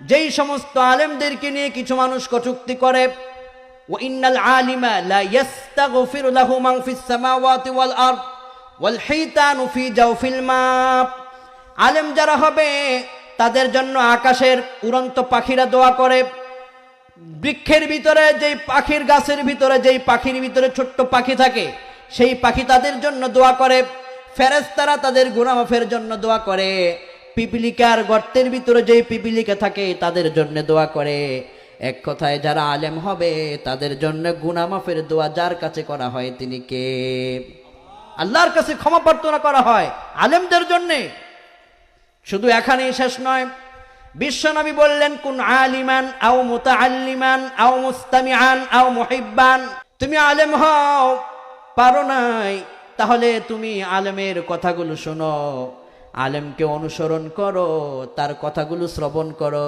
যেই সমস্ত আলেমদেরকে নিয়ে কিছু মানুষ কটূক্তি করে, ওয়া ইন্নাল আলিমা লা ইস্তাগফিরু লাহু মান ফিস সামাওয়াতি ওয়াল আরদ ওয়াল হিতানু ফি জাওফিল মা। আলেম যারা হবে তাদের জন্য আকাশের উড়ন্ত পাখিরা দোয়া করে, বৃক্ষের ভিতরে যেই পাখির গাছের ভিতরে যেই পাখির ভিতরে ছোট্ট পাখি থাকে সেই পাখি তাদের জন্য দোয়া করে, ফেরেশতারা তাদের গুনাহ মাফের জন্য দোয়া করে, পিপিলিকার গর্তের ভিতরে যেই পিপিলিকা থাকে তাদের জন্য দোয়া করে। এক কথায় যারা আলেম হবে তাদের জন্য গুনাহ মাফের দোয়া যার কাছে করা হয় তিনি কে? আল্লাহর কাছে ক্ষমা প্রার্থনা করা হয় আলেমদের জন্য। শুধু এখানেই শেষ নয়, বিশ্বনবী বললেন, কুন আলিমান আও মুতাআল্লিমান আও মুস্তামিআন আও মুহিব্বান। তুমি আলেম হও, পারো নাই, তাহলে তুমি আলেমের কথাগুলো শোনো, আলেমকে অনুসরণ করো, তার কথাগুলো শ্রবণ করো।